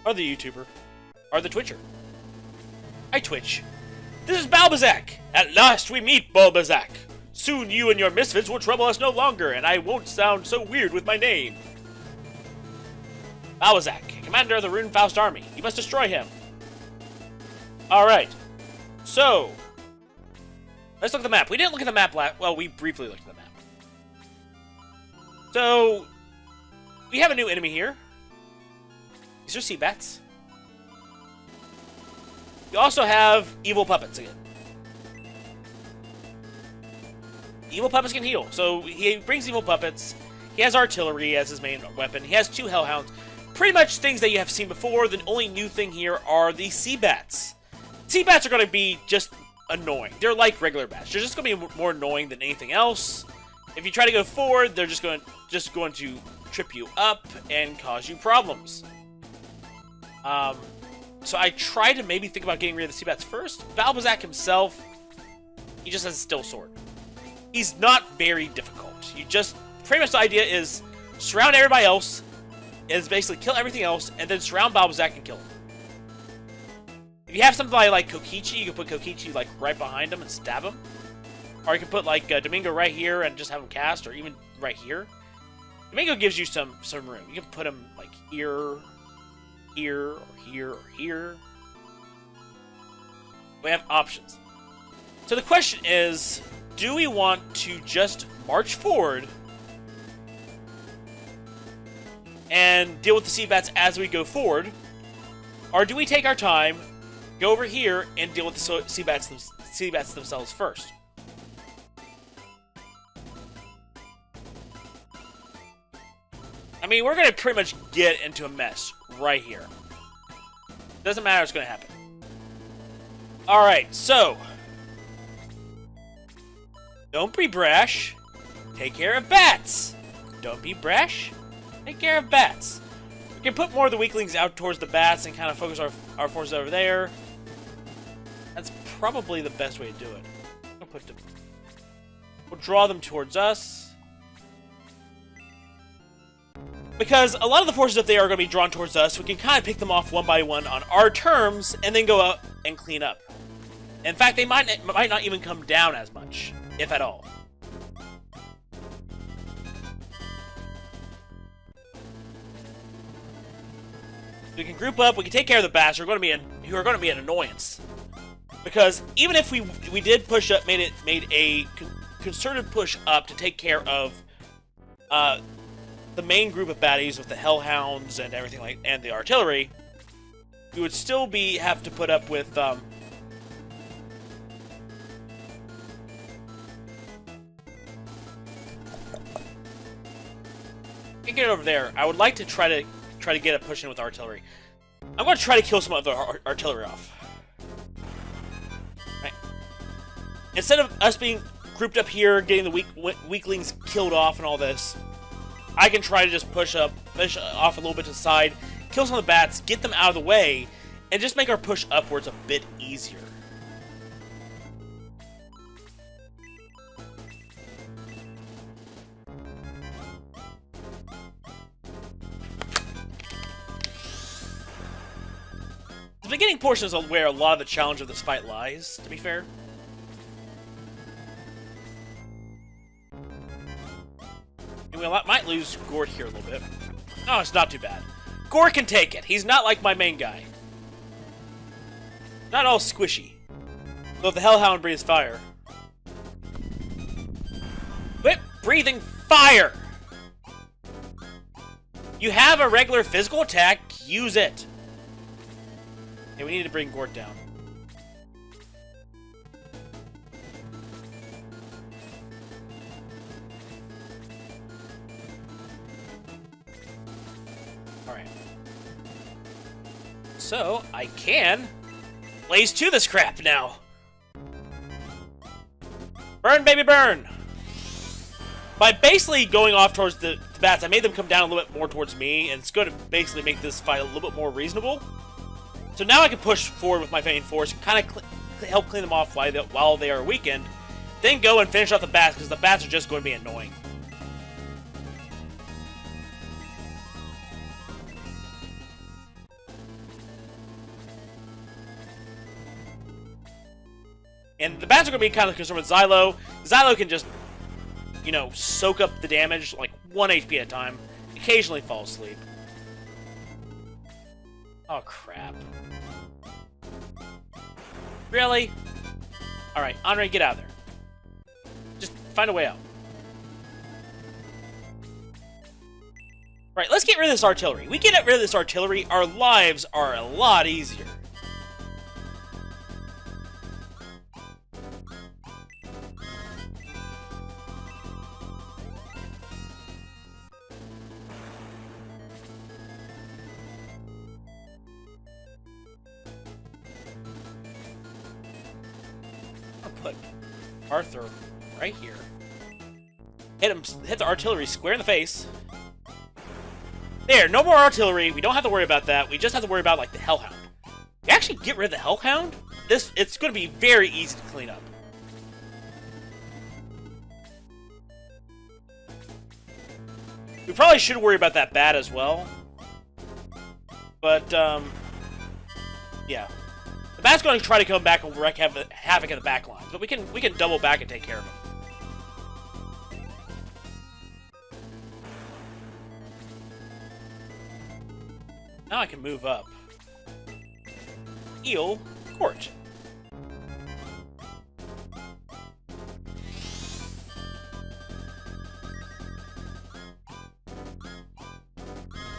Or the YouTuber. Or the Twitcher. I Twitch. This is Balbazak! At last we meet, Bulbazak! Soon you and your misfits will trouble us no longer, and I won't sound so weird with my name. Balbazak, commander of the Runefaust army. You must destroy him. Alright. So, let's look at the map. We didn't look at the map well, we briefly looked at the map. So, we have a new enemy here. These are sea bats. We also have evil puppets again. Evil puppets can heal. So he brings evil puppets. He has artillery as his main weapon. He has 2 hellhounds. Pretty much things that you have seen before. The only new thing here are the sea bats. Sea bats are going to be just annoying. They're like regular bats. They're just going to be more annoying than anything else. If you try to go forward, they're just going to trip you up and cause you problems. So I tried to maybe think about getting rid of the sea bats first. Balbazak himself, he just has a still sword. He's not very difficult. You just, pretty much the idea is surround everybody else, is basically kill everything else, and then surround Balbazak and kill him. If you have something like Kokichi, you can put Kokichi like right behind him and stab him. Or you can put like Domingo right here and just have him cast, or even right here. Domingo gives you some room. You can put him like here, here, or here, or here. We have options. So the question is, do we want to just march forward and deal with the sea bats as we go forward? Or do we take our time, go over here, and deal with the sea bats themselves first? I mean, we're going to pretty much get into a mess right here. Doesn't matter what's going to happen. Alright, so don't be brash. Take care of bats. Don't be brash. Take care of bats. We can put more of the weaklings out towards the bats and kind of focus our forces over there. That's probably the best way to do it. We'll draw them towards us. Because a lot of the forces, if they are going to be drawn towards us, we can kind of pick them off one by one on our terms and then go out and clean up. In fact, they might not even come down as much, if at all. We can group up, we can take care of the bats who are going to be an annoyance. Because even if we did push up, made a concerted push up to take care of the main group of baddies with the hellhounds and everything and the artillery, we would still have to put up with get it over there. I would like to try to get a push in with artillery. I'm going to try to kill some of the artillery off. Right. Instead of us being grouped up here, getting the weaklings killed off and all this, I can try to just push off a little bit to the side, kill some of the bats, get them out of the way, and just make our push upwards a bit easier. The beginning portion is where a lot of the challenge of this fight lies, to be fair. And we might lose Gort here a little bit. No, it's not too bad. Gort can take it. He's not like my main guy. Not all squishy. Though the Hellhound breathes fire. Quit breathing fire! You have a regular physical attack, use it. Okay, we need to bring Gort down. Alright. So, I can blaze to this crap now. Burn, baby, burn! By basically going off towards the bats, I made them come down a little bit more towards me, and it's going to basically make this fight a little bit more reasonable. So now I can push forward with my main force and kind of help clean them off while they are weakened. Then go and finish off the bats, because the bats are just going to be annoying. And the bats are going to be kind of concerned with Zylo. Zylo can just, you know, soak up the damage, like 1 HP at a time. Occasionally fall asleep. Oh, crap. Really? Alright, Anri, get out of there. Just find a way out. Right, let's get rid of this artillery. We get rid of this artillery, our lives are a lot easier. Put Arthur right here. Hit the artillery square in the face. There, no more artillery. We don't have to worry about that. We just have to worry about, like, the Hellhound. We actually get rid of the Hellhound, it's going to be very easy to clean up. We probably should worry about that bat as well. But, yeah. The bat's going to try to come back and wreak havoc in the back lines, but we can double back and take care of him. Now I can move up. Eel Court.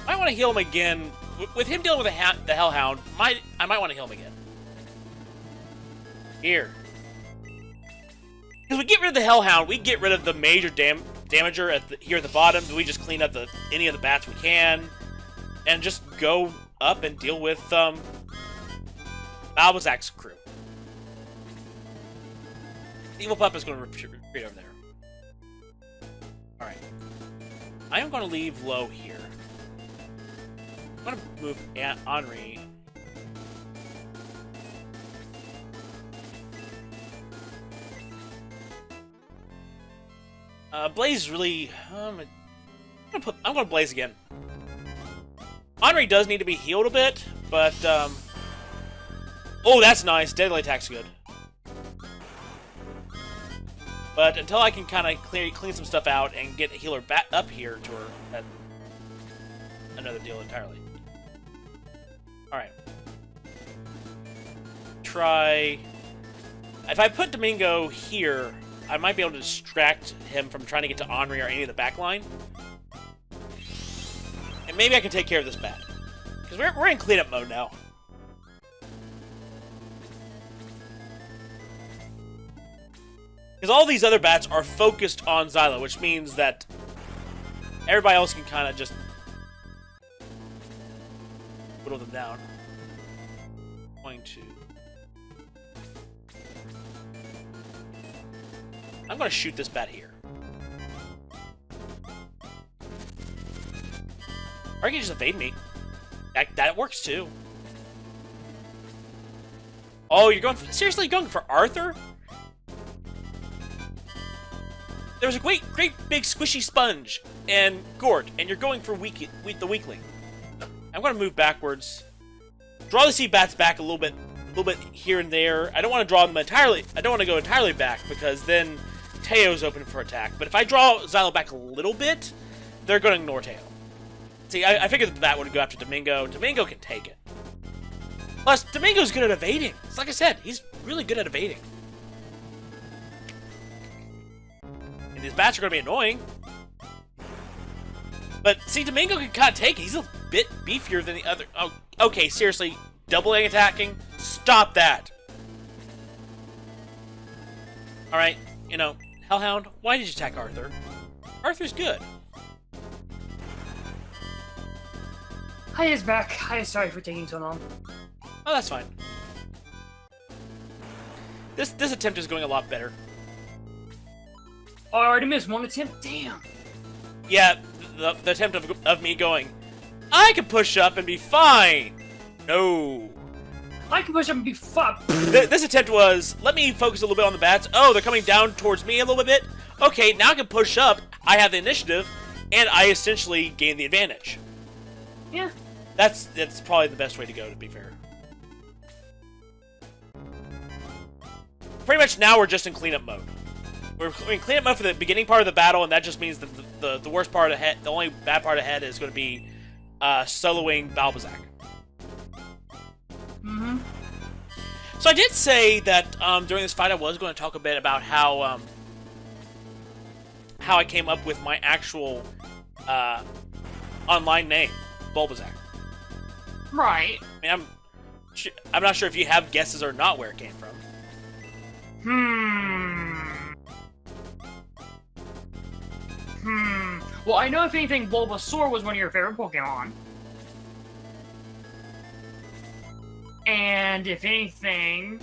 I want to heal him again. With him dealing with the Hellhound, I might want to heal him again. Here. Because we get rid of the Hellhound, we get rid of the major damager here at the bottom. We just clean up any of the bats we can. And just go up and deal with Balbazak's crew. The evil pup is going to retreat over there. Alright. I am going to leave Lowe here. I'm going to move Anri. Blaze is really... I'm going to Blaze again. Anri does need to be healed a bit, but, oh, that's nice. Deadly attack's good. But until I can kind of clean some stuff out and get a healer back up here to her, that's another deal entirely. Alright. Try... If I put Domingo here, I might be able to distract him from trying to get to Anri or any of the backline. And maybe I can take care of this bat. Because we're in cleanup mode now. Because all these other bats are focused on Zylo, which means that everybody else can kind of just whittle them down. Going to... I'm going to shoot this bat here. Or you can just evade me. That works too. Oh, you're going for, seriously, you're going for Arthur? There's a great big squishy sponge and Gort, and you're going for the weakling. I'm going to move backwards. Draw the sea bats back a little bit here and there. I don't want to draw them entirely. I don't want to go entirely back because then Teo's open for attack. But if I draw Zylo back a little bit, they're going to ignore Teo. See, I figured that would go after Domingo. Domingo can take it. Plus, Domingo's good at evading. It's like I said, he's really good at evading. And these bats are going to be annoying. But, see, Domingo can kind of take it. He's a bit beefier than the other... Oh, okay, seriously. Doubling attacking? Stop that. Alright, you know, Hellhound, why did you attack Arthur? Arthur's good. Hi, is back. Hi, sorry for taking so long. Oh, that's fine. This attempt is going a lot better. Oh, I already missed one attempt? Damn. Yeah, the attempt of me going, I can push up and be fine. No. I can push up and be fucked. This attempt was, let me focus a little bit on the bats. Oh, they're coming down towards me a little bit. Okay, now I can push up. I have the initiative, and I essentially gain the advantage. Yeah. That's probably the best way to go, to be fair. pretty much now we're just in cleanup mode. We're in cleanup mode for the beginning part of the battle, and that just means that the worst part ahead, the only bad part ahead is going to be soloing Balbazak. Mm-hmm. So I did say that during this fight I was going to talk a bit about how I came up with my actual online name, Bulbazak. Right. I mean, I'm not sure if you have guesses or not where it came from. Well, I know if anything, Bulbasaur was one of your favorite Pokemon. And if anything,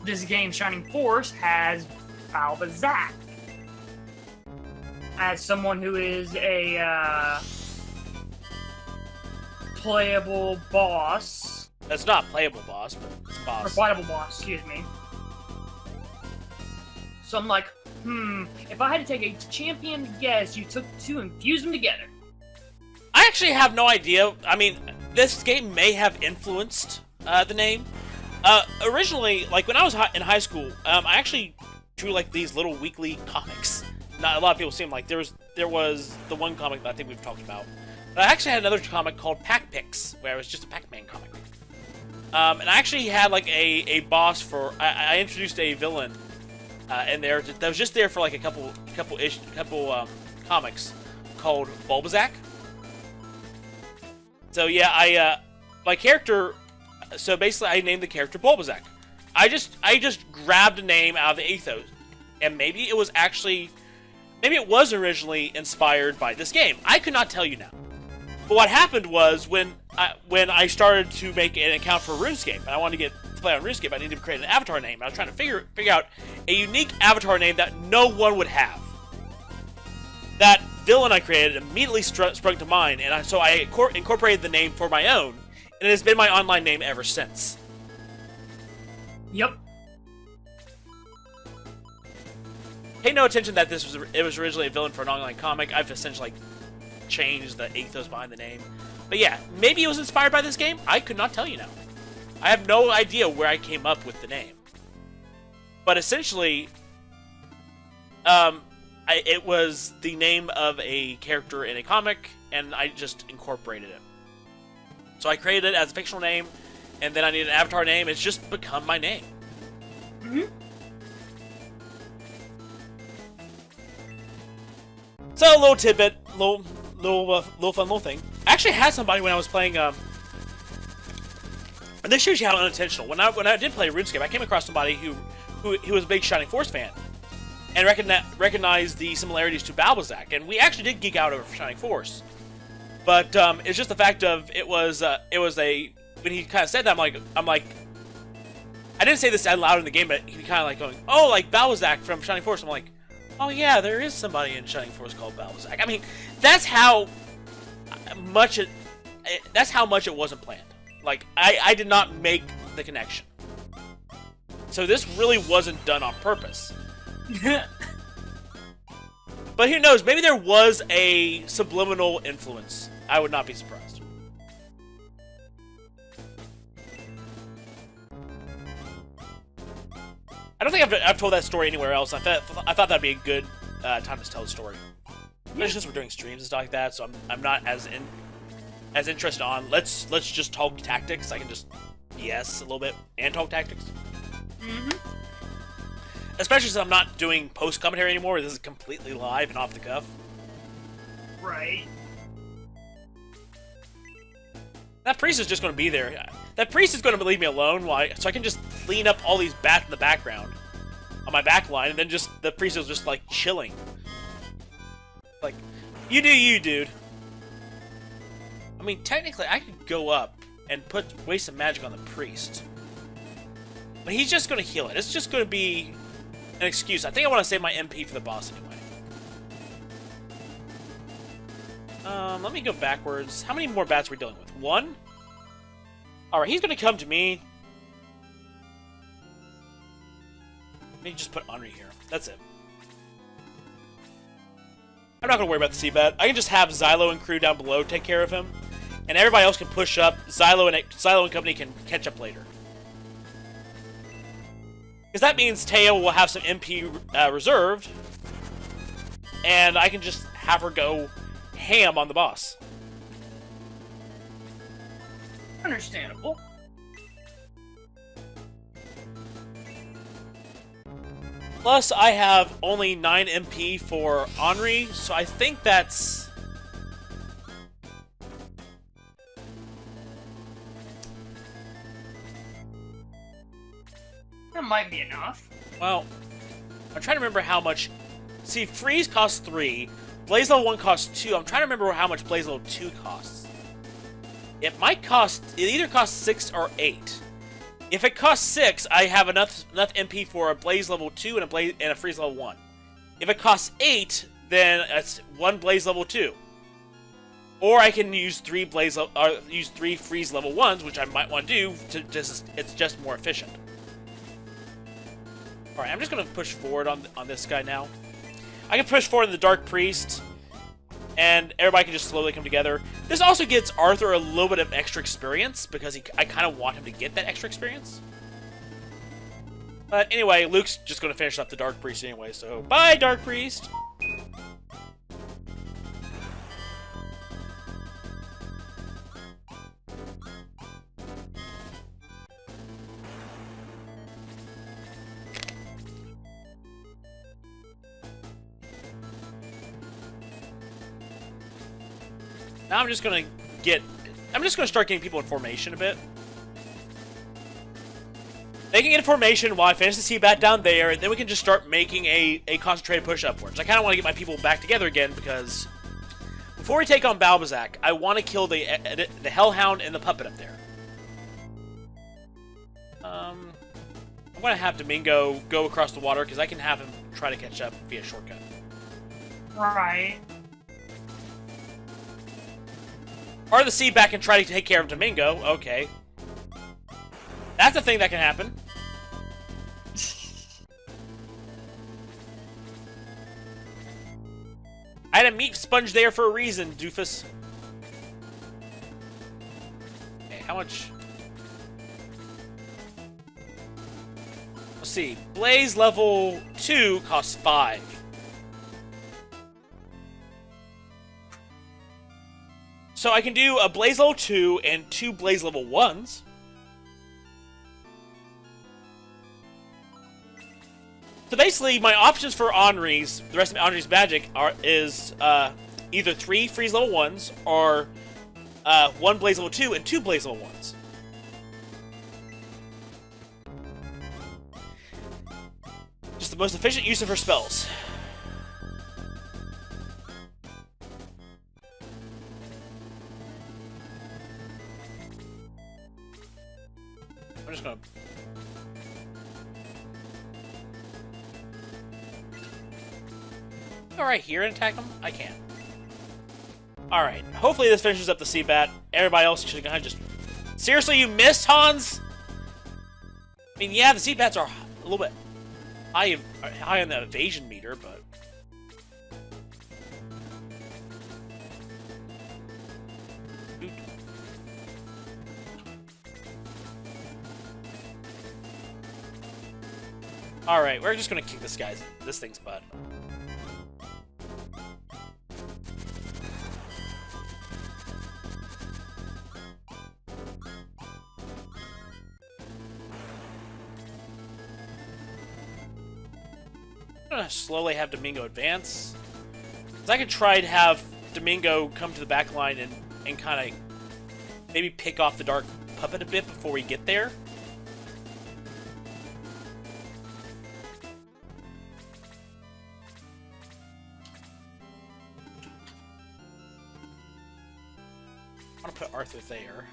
this game Shining Force has Balbazak. As someone who is a playable boss. That's not playable boss, but it's a boss. Or playable boss, excuse me. So I'm like, if I had to take a champion guess, you took two and fused them together. I actually have no idea. I mean, this game may have influenced the name. Originally, like when I was in high school, I actually drew like these little weekly comics. Not a lot of people see them. Like there was the one comic that I think we've talked about. But I actually had another comic called Pac Pix, where it was just a Pac-Man comic. And I actually had like a boss for. I introduced a villain in there that was just there for like a couple comics called Bulbazak. So yeah, my character. So basically, I named the character Bulbazak. I just grabbed a name out of the ethos, and maybe it was originally inspired by this game. I could not tell you now. But what happened was when I started to make an account for RuneScape, and I wanted to play on RuneScape, I needed to create an avatar name. I was trying to figure out a unique avatar name that no one would have. That villain I created immediately sprung to mind, and so I incorporated the name for my own, and it has been my online name ever since. Yep. Pay no attention that it was originally a villain for an online comic. I've essentially changed the ethos behind the name. But yeah, maybe it was inspired by this game. I could not tell you now. I have no idea where I came up with the name. But essentially, it was the name of a character in a comic, and I just incorporated it. So I created it as a fictional name, and then I needed an avatar name. It's just become my name. Mm-hmm. So, a little tidbit, little fun little thing. I actually had somebody when I was playing, and this shows you how unintentional. When I did play RuneScape, I came across somebody who was a big Shining Force fan, and recognized the similarities to Balbazak, and we actually did geek out over Shining Force. But it's just the fact of it was a when he kind of said that I'm like I didn't say this out loud in the game, but he kind of like going, oh, like Balbazak from Shining Force. I'm like, oh yeah, there is somebody in Shining Force called Balbazak. I mean, that's how much it wasn't planned. Like I did not make the connection. So this really wasn't done on purpose. But who knows? Maybe there was a subliminal influence. I would not be surprised. I don't think I've told that story anywhere else. I thought that'd be a good time to tell the story. Especially since we're doing streams and stuff like that, so I'm not as interested on let's just talk tactics. I can just BS a little bit and talk tactics. Mm-hmm. Especially since I'm not doing post commentary anymore. Where this is completely live and off the cuff. Right. That priest is just going to be there. That priest is going to leave me alone, so I can just clean up all these bats in the background on my back line, and then the priest is just like chilling. Like, you do you, dude. I mean, technically, I could go up and waste some magic on the priest, but he's just going to heal it. It's just going to be an excuse. I think I want to save my MP for the boss anyway. Let me go backwards. How many more bats are we dealing with? One? Alright, he's gonna come to me. Let me just put Anri here. That's it. I'm not gonna worry about the Seabat. I can just have Zylo and crew down below take care of him. And everybody else can push up. Zylo and company can catch up later. Because that means Taya will have some MP reserved, and I can just have her go ham on the boss. Understandable. Plus, I have only 9 MP for Anri, so I think that's... That might be enough. Well, I'm trying to remember how much... See, Freeze costs 3, Blaze Level 1 costs 2. I'm trying to remember how much Blaze Level 2 costs. It might cost... It either costs 6 or 8. If it costs 6, I have enough MP for a Blaze Level 2 and a Freeze Level 1. If it costs 8, then it's 1 Blaze Level 2. Or I can use 3 Freeze Level 1s, which I might want to do. It's just more efficient. All right, I'm just gonna push forward on this guy now. I can push forward in the Dark Priest, and everybody can just slowly come together. This also gets Arthur a little bit of extra experience, because I kind of want him to get that extra experience. But anyway, Luke's just going to finish up the Dark Priest anyway, so bye, Dark Priest! Now I'm just gonna start getting people in formation a bit. They can get in formation while I finish the Seabat down there, and then we can just start making a concentrated push upwards. I kind of want to get my people back together again, because before we take on Balbazak, I want to kill the Hellhound and the puppet up there. I'm gonna have Domingo go across the water, because I can have him try to catch up via shortcut. Right. Or the sea back and try to take care of Domingo. Okay. That's a thing that can happen. I had a meat sponge there for a reason, doofus. Okay, how much? Let's see. Blaze level 2 costs 5. So I can do a Blaze Level 2 and 2 Blaze Level 1s. So basically, my options for Anri's, the rest of Anri's magic, is either 3 Freeze Level 1s or 1 Blaze Level 2 and 2 Blaze Level 1s. Just the most efficient use of her spells. I'm just gonna... Go right here and attack him? I can. Alright, hopefully this finishes up the Seabat. Everybody else should kind of just... Seriously, you missed, Hans? I mean, yeah, the Seabats are a little bit high on the evasion meter, but... Alright, we're just gonna kick this thing's butt. I'm gonna slowly have Domingo advance. Because I could try to have Domingo come to the back line and kind of maybe pick off the Dark Puppet a bit before we get there. I want to put Arthur there.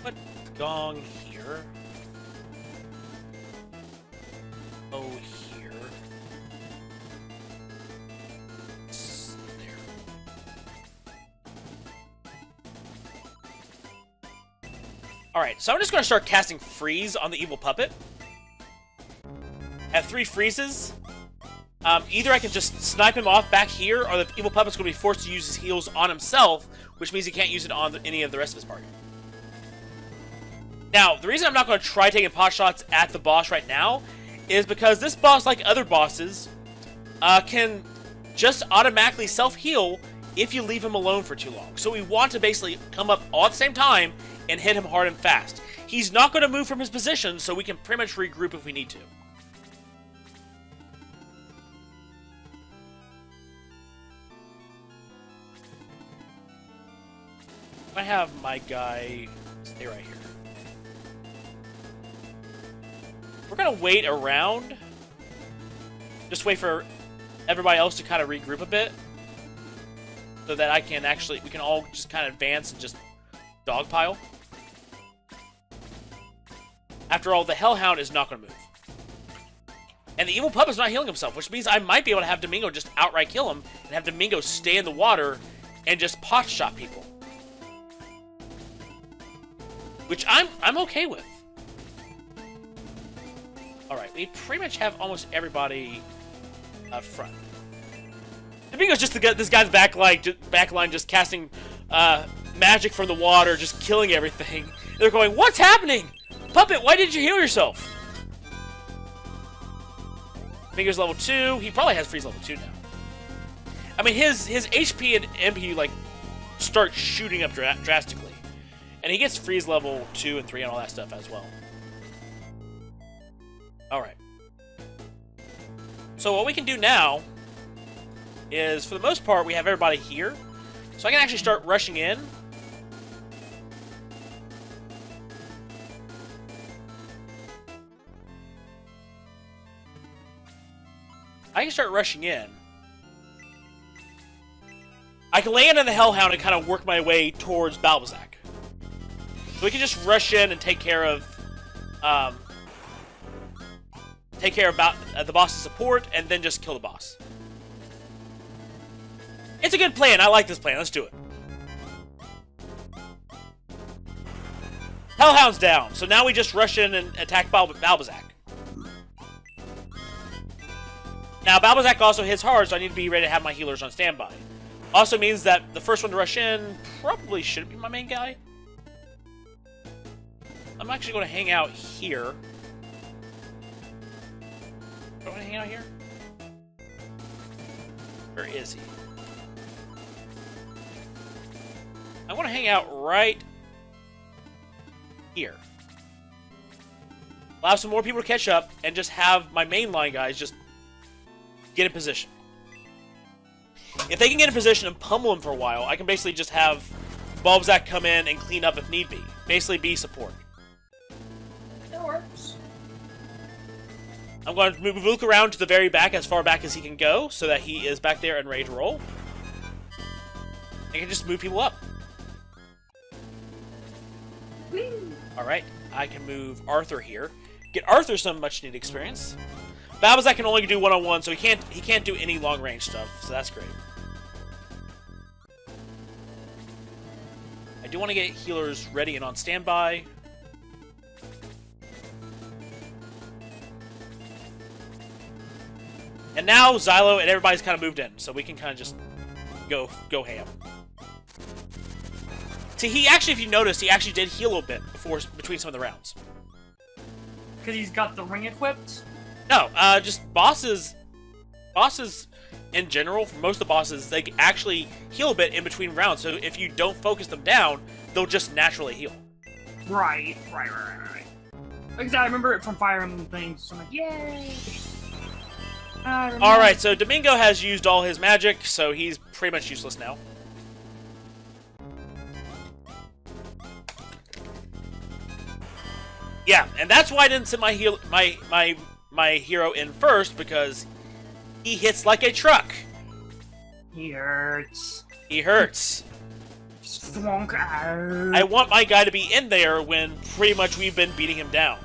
Put Gong here. Lowe here. There. Alright, so I'm just going to start casting Freeze on the evil puppet. I have 3 freezes. Either I can just snipe him off back here, or the evil puppet's going to be forced to use his heals on himself, which means he can't use it on any of the rest of his party. Now, the reason I'm not going to try taking pot shots at the boss right now is because this boss, like other bosses, can just automatically self-heal if you leave him alone for too long. So we want to basically come up all at the same time and hit him hard and fast. He's not going to move from his position, so we can pretty much regroup if we need to. I have my guy stay right here. We're going to wait around. Just wait for everybody else to kind of regroup a bit. So that I can actually, we can all just kind of advance and just dogpile. After all, the Hellhound is not going to move. And the evil puppet's not healing himself, which means I might be able to have Domingo just outright kill him and have Domingo stay in the water and just pot shot people. Which I'm okay with. Alright, we pretty much have almost everybody up front. Domingo's just this guy's backline just casting magic from the water, just killing everything. They're going, what's happening? Puppet, why did you heal yourself? Domingo's level 2. He probably has freeze level 2 now. I mean, his HP and MP, like, start shooting up drastically. And he gets freeze level 2 and 3 and all that stuff as well. Alright. So what we can do now is, for the most part, we have everybody here. So I can actually start rushing in. I can start rushing in. I can land on the Hellhound and kind of work my way towards Balbazak. So we can just rush in and take care of the boss's support, and then just kill the boss. It's a good plan. I like this plan. Let's do it. Hellhound's down. So now we just rush in and attack Balbazak. Now, Balbazak also hits hard, so I need to be ready to have my healers on standby. Also means that the first one to rush in probably shouldn't be my main guy. I'm actually going to hang out here. Do I want to hang out here? Where is he? I want to hang out right here. Allow some more people to catch up and just have my mainline guys just get in position. If they can get in position and pummel him for a while, I can basically just have Bulbazak come in and clean up if need be. Basically be support. That works. I'm going to move Luke around to the very back, as far back as he can go, so that he is back there and ready to roll. I can just move people up. Alright, I can move Arthur here. Get Arthur some much-needed experience. Balbazak can only do one-on-one, so he can't do any long-range stuff, so that's great. I do want to get healers ready and on standby. And now Zylo and everybody's kind of moved in, so we can kind of just go ham. See, he actually, if you noticed, he actually did heal a bit between some of the rounds. Because he's got the ring equipped? No, just bosses in general, for most of the bosses, they actually heal a bit in between rounds, so if you don't focus them down, they'll just naturally heal. Right. Because I remember it from Fire Emblem things, so I'm like, yay! Alright, so Domingo has used all his magic, so he's pretty much useless now. Yeah, and that's why I didn't send my hero in first, because he hits like a truck. He hurts. He hurts. Thwonk out. I want my guy to be in there when pretty much we've been beating him down.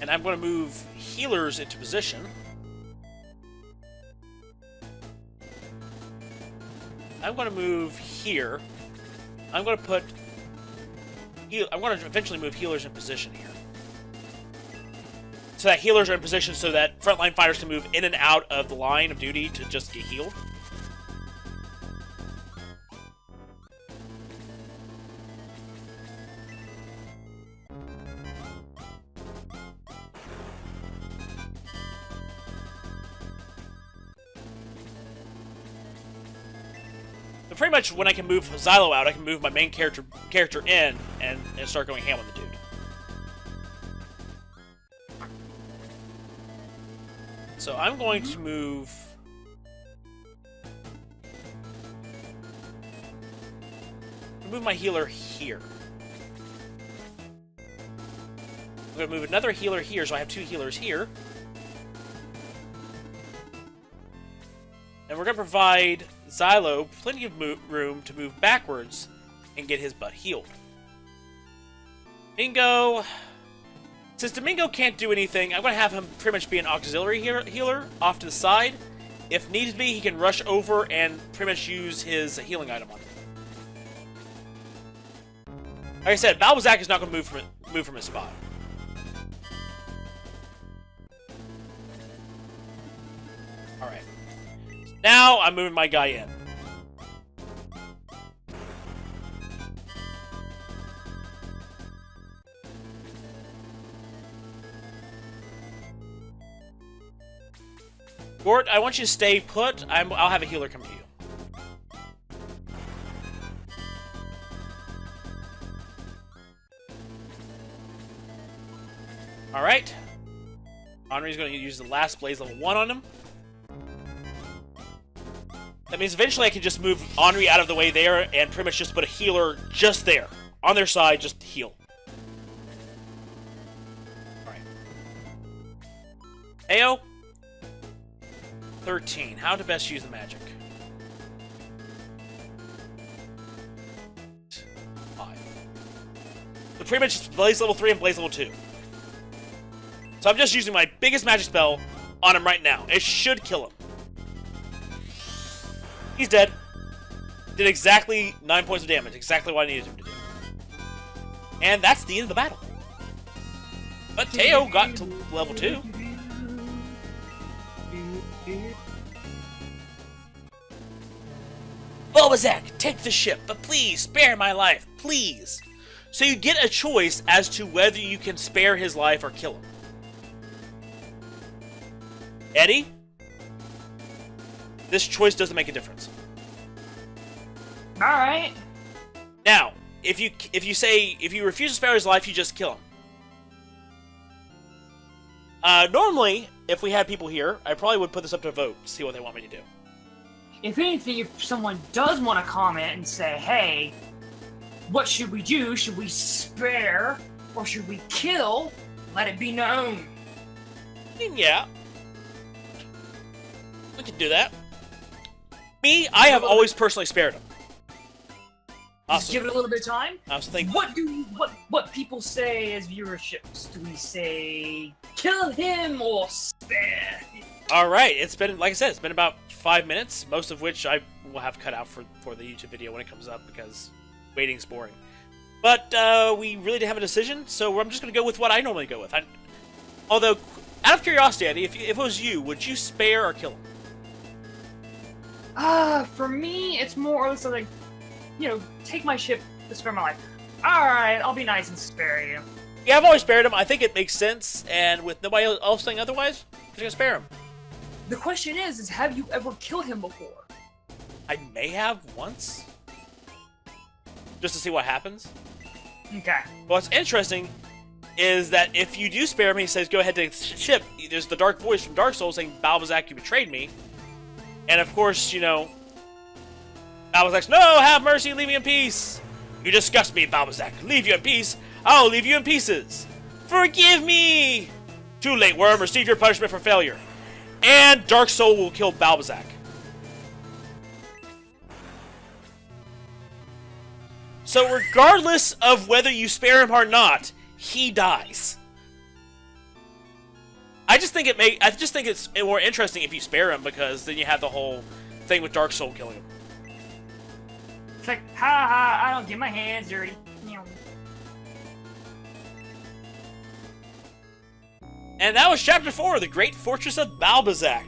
And I'm going to move healers into position. I'm going to move here. I'm going to put... I'm going to eventually move healers in position here. So that healers are in position so that frontline fighters can move in and out of the line of duty to just get healed. So pretty much when I can move Zylo out, I can move my main character in and start going ham on the dude. So I'm going to move... move my healer here. I'm going to move another healer here, so I have 2 healers here. And we're going to provide Zylo plenty of room to move backwards and get his butt healed. Domingo... Since Domingo can't do anything, I'm going to have him pretty much be an auxiliary healer off to the side. If needs be, he can rush over and pretty much use his healing item on him. Like I said, Balbazak is not going to move from his spot. Alright. Now, I'm moving my guy in. Gort, I want you to stay put. I'll have a healer come to you. Alright. Anri's going to use the last Blaze level 1 on him. That means eventually I can just move Anri out of the way there and pretty much just put a healer just there. On their side, just heal. Alright. Ayo. 13. How to best use the magic. 5. So pretty much Blaze level 3 and Blaze level 2. So I'm just using my biggest magic spell on him right now. It should kill him. He's dead. Did exactly 9 points of damage. Exactly what I needed him to do. And that's the end of the battle. But Teo got to level 2. Bulbazak, take the ship, but please, spare my life, please. So you get a choice as to whether you can spare his life or kill him. Eddie? This choice doesn't make a difference. Alright. Now, if you refuse to spare his life, you just kill him. Normally, if we had people here, I probably would put this up to a vote to see what they want me to do. If anything, if someone does want to comment and say, hey, what should we do? Should we spare or should we kill? Let it be known. I mean, yeah. We could do that. Me, I have always personally spared him. Just give it a little bit of time. I was thinking, what people say as viewerships? Do we say kill him or spare him? all right, it's been, like I said, it's been about 5 minutes, most of which I will have cut out for the YouTube video when it comes up because waiting's boring. But we really didn't have a decision, so I'm just going to go with what I normally go with. Although, out of curiosity, Eddie, if it was you, would you spare or kill him? For me, it's more or less like, take my ship to spare my life. Alright, I'll be nice and spare you. Yeah, I've always spared him. I think it makes sense, and with nobody else saying otherwise, I'm just going to spare him. The question is have you ever killed him before? I may have once. Just to see what happens. Okay. What's interesting is that if you do spare him, he says, go ahead to the ship. There's the dark voice from Dark Souls saying, Balbazak, you betrayed me. And of course, Balbazak's, no, have mercy, leave me in peace. You disgust me, Balbazak. Leave you in peace. I'll leave you in pieces. Forgive me. Too late, worm. Receive your punishment for failure. And Dark Soul will kill Balbazak. So regardless of whether you spare him or not, he dies. I just think it's more interesting if you spare him because then you have the whole thing with Dark Soul killing him. It's like, ha ha, I don't get my hands dirty. And that was Chapter 4, The Great Fortress of Balbazak.